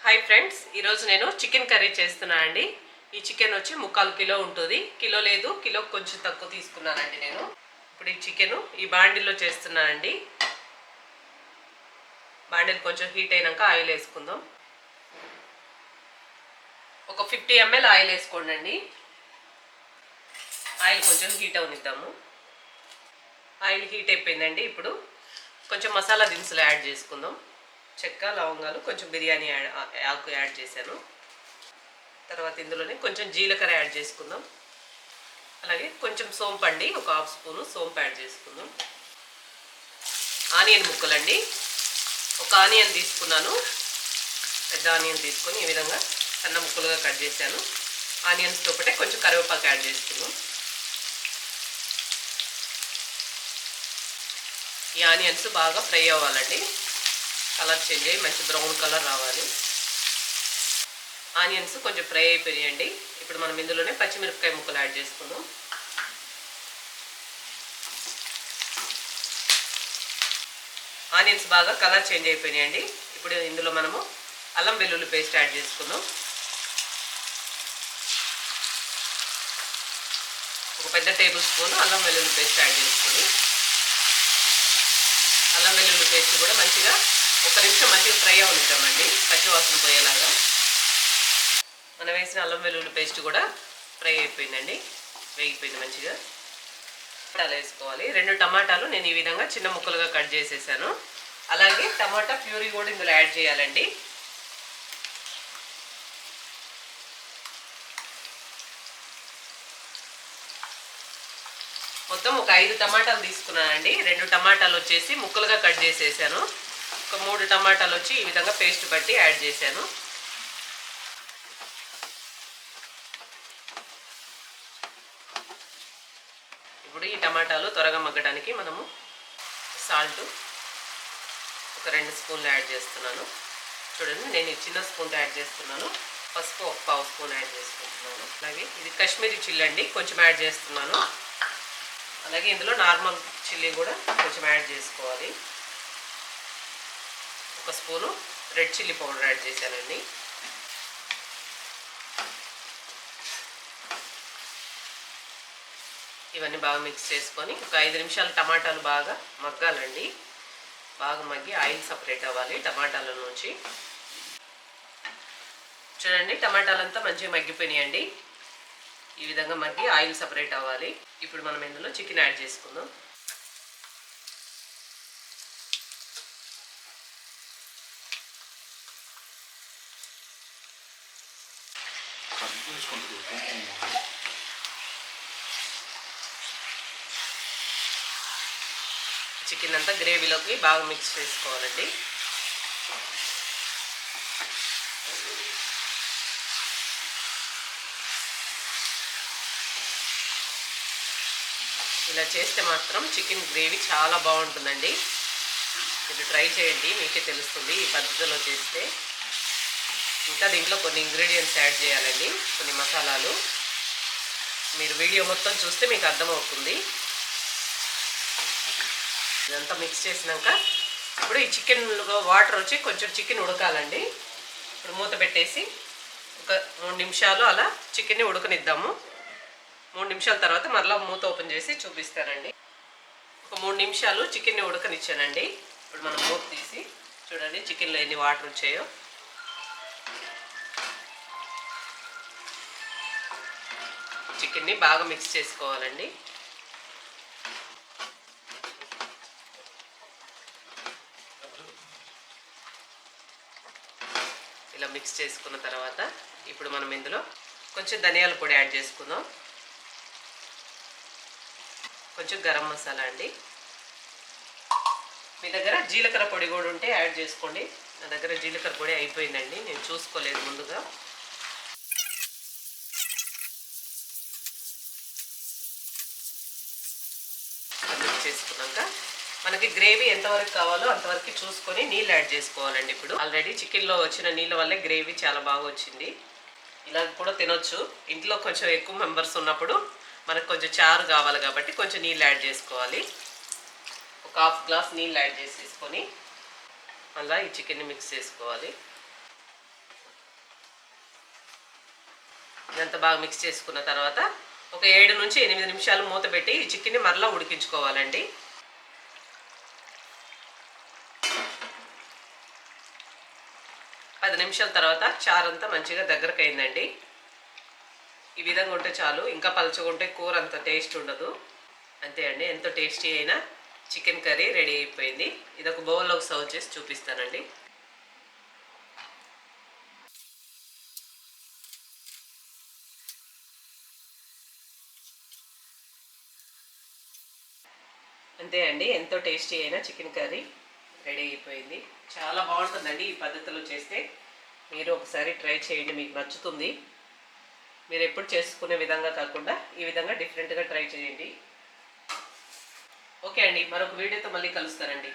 Hi friends, ఈరోజు నేను chicken curry చేస్తున్నా అండి. ఈ చికెన్ వచ్చి 3/4 కిలో ఉంటుంది. కిలో లేదు, కిలో కొంచెం తక్కువ తీసుకున్నానండి నేను. ఇప్పుడు ఈ చికెన్ ఈ బాండిల్లో చేస్తున్నా అండి. బాండిల్ కొంచెం హీట్ అయినాక ఆయిల్ వేసుకుందాం. ఒక 50 ml ఆయిల్ వేసుకోండి అండి. ఆయిల్ కొంచెం హీట్ అవనిద్దాము. ఆయిల్ హీట్ అయిపోయిందండి. ఇప్పుడు కొంచెం మసాలా దినుసులు యాడ్ చేసుకుందాం. చెక్క, లవంగాలు, కొంచెం బిర్యానీ ఆకు యాడ్ చేశాను. తర్వాత ఇందులోనే కొంచెం జీలకర్ర యాడ్ చేసుకుందాం. అలాగే కొంచెం సోంపు అండి, ఒక 1/2 స్పూను సోంపు యాడ్ చేసుకుందాం. ఆనియన్ ముక్కలండి, ఒక ఆనియన్ తీసుకున్నాను. పెద్ద ఆనియన్ తీసుకొని ఈ విధంగా సన్న ముక్కలుగా కట్ చేశాను. ఆనియన్స్తో పాటే కొంచెం కరివేపాకు యాడ్ చేసుకుందాం. ఈ ఆనియన్స్ బాగా ఫ్రై అవ్వాలండి. కలర్ చేంజ్ అయ్యి మంచి బ్రౌన్ కలర్ రావాలి. ఆనియన్స్ కొంచెం ఫ్రై అయిపోయాయండి. ఇప్పుడు మనం ఇందులోనే పచ్చిమిరపకాయ ముక్కలు యాడ్ చేసుకుందాం. ఆనియన్స్ బాగా కలర్ చేంజ్ అయిపోయాయండి. ఇప్పుడు ఇందులో మనము అల్లం వెల్లుల్లి పేస్ట్ యాడ్ చేసుకుందాం. ఒక పెద్ద టేబుల్ స్పూన్ అల్లం వెల్లుల్లి పేస్ట్ యాడ్ చేసుకొని అల్లం వెల్లుల్లి పేస్ట్ కూడా మంచిగా 1 నిమిషం మంచిగా ఫ్రై అవనిద్దామండి, పచ్చివాసన పోయేలాగా. మనం వేసిన అల్లం వెల్లుల్లి పేస్ట్ కూడా ఫ్రై అయిపోయిందండి, వేగిపోయింది మంచిగా. టమాటాలు వేసుకోవాలి. 2 టమాటాలు నేను ఈ విధంగా చిన్న ముక్కలుగా కట్ చేసేసాను. అలాగే టమాటా ప్యూరీ కూడా ఇందులో యాడ్ చేయాలండి. మొత్తం ఒక 5 టమాటాలు తీసుకున్నానండి. 2 టమాటాలు వచ్చేసి ముక్కలుగా కట్ చేసేసాను. ఒక 3 టమాటాలు వచ్చి ఈ విధంగా పేస్ట్ బట్టి యాడ్ చేశాను. ఇప్పుడు ఈ టమాటాలు త్వరగా మగ్గడానికి మనము సాల్ట్ ఒక 2 స్పూన్లు యాడ్ చేస్తున్నాను. చూడండి, నేను చిన్న స్పూన్తో యాడ్ చేస్తున్నాను. పసుపు ఒక 1/2 స్పూన్ యాడ్ చేసుకుంటున్నాను. అలాగే ఇది కాశ్మీరీ చిల్లీ అండి, కొంచెం యాడ్ చేస్తున్నాను. అలాగే ఇందులో నార్మల్ చిల్లీ కూడా కొంచెం యాడ్ చేసుకోవాలి. 1 spoon red chilli powder add చేశానండి. ఇవన్నీ బాగా మిక్స్ చేసుకొని ఒక 5 నిమిషాలు టమాటాలు బాగా మగ్గాలండి. బాగా మగ్గి ఆయిల్ సపరేట్ అవ్వాలి టమాటాల నుంచి. చూడండి, టమాటాలంతా మంచిగా మగ్గిపోయినాయండి. ఈ విధంగా మగ్గి ఆయిల్ సపరేట్ అవ్వాలి. ఇప్పుడు మనం ఇందులో చికెన్ యాడ్ చేసుకుందాం. చికెన్ అంతా గ్రేవీలోకి బాగా మిక్స్ చేసుకోవాలండి. ఇలా చేస్తే మాత్రం చికెన్ గ్రేవీ చాలా బాగుంటుందండి. మీరు ట్రై చేయండి, మీకే తెలుస్తుంది ఈ పద్ధతిలో చేస్తే. ఇంకా దీంట్లో కొన్ని ఇంగ్రీడియంట్స్ యాడ్ చేయాలండి, కొన్ని మసాలాలు. మీరు వీడియో మొత్తం చూస్తే మీకు అర్థమవుతుంది. ఇదంతా మిక్స్ చేసినాక ఇప్పుడు ఈ చికెన్లో వాటర్ వచ్చి కొంచెం చికెన్ ఉడకాలండి. ఇప్పుడు మూత పెట్టేసి ఒక 3 నిమిషాలు అలా చికెన్ని ఉడకనిద్దాము. 3 నిమిషాల తర్వాత మరలా మూత ఓపెన్ చేసి చూపిస్తానండి. ఒక 3 నిమిషాలు చికెన్ని ఉడకనిచ్చానండి. ఇప్పుడు మనం మూత తీసి చూడండి చికెన్లో ఎన్ని వాటర్ వచ్చాయో. చికెన్ని బాగా మిక్స్ చేసుకోవాలండి. ఇలా మిక్స్ చేసుకున్న తర్వాత ఇప్పుడు మనం ఇందులో కొంచెం ధనియాల పొడి యాడ్ చేసుకుందాం. కొంచెం గరం మసాలా అండి. మీ దగ్గర జీలకర్ర పొడి కూడా ఉంటే యాడ్ చేసుకోండి. నా దగ్గర జీలకర్ర పొడి అయిపోయిందండి, నేను చూసుకోలేదు ముందుగా. మిక్స్ చేసుకున్నాక మనకి గ్రేవీ ఎంతవరకు కావాలో అంతవరకు చూసుకొని నీళ్ళు యాడ్ చేసుకోవాలండి. ఇప్పుడు ఆల్రెడీ చికెన్లో వచ్చిన నీళ్ళ వల్లే గ్రేవీ చాలా బాగా వచ్చింది. ఇలా కూడా తినొచ్చు. ఇంట్లో కొంచెం ఎక్కువ మెంబర్స్ ఉన్నప్పుడు మనకు కొంచెం చారు కావాలి కాబట్టి కొంచెం నీళ్ళు యాడ్ చేసుకోవాలి. ఒక 1/2 గ్లాస్ నీళ్ళు యాడ్ చేసేసుకొని అలా ఈ చికెన్ని మిక్స్ చేసుకోవాలి. ఇదంతా బాగా మిక్స్ చేసుకున్న తర్వాత ఒక 7 నుంచి 8 నిమిషాలు మూత పెట్టి ఈ చికెన్ని మరలా ఉడికించుకోవాలండి. 10 నిమిషాల తర్వాత చారంతా మంచిగా దగ్గరకు అయిందండి. ఈ విధంగా ఉంటే చాలు. ఇంకా పలుచగా ఉంటే కూర అంత టేస్ట్ ఉండదు. అంతే అండి, ఎంతో టేస్టీ అయిన చికెన్ కర్రీ రెడీ అయిపోయింది. ఇది ఒక బౌల్లోకి సర్వ్ చేసి చూపిస్తానండి. అంతే అండి, ఎంతో టేస్టీ అయిన చికెన్ కర్రీ రెడీ అయిపోయింది. చాలా బాగుంటుందండి ఈ పద్ధతిలో చేస్తే. మీరు ఒకసారి ట్రై చేయండి, మీకు నచ్చుతుంది. మీరు ఎప్పుడు చేసుకునే విధంగా కాకుండా ఈ విధంగా డిఫరెంట్గా ట్రై చేయండి. ఓకే అండి, మరొక వీడియోతో మళ్ళీ కలుస్తానండి.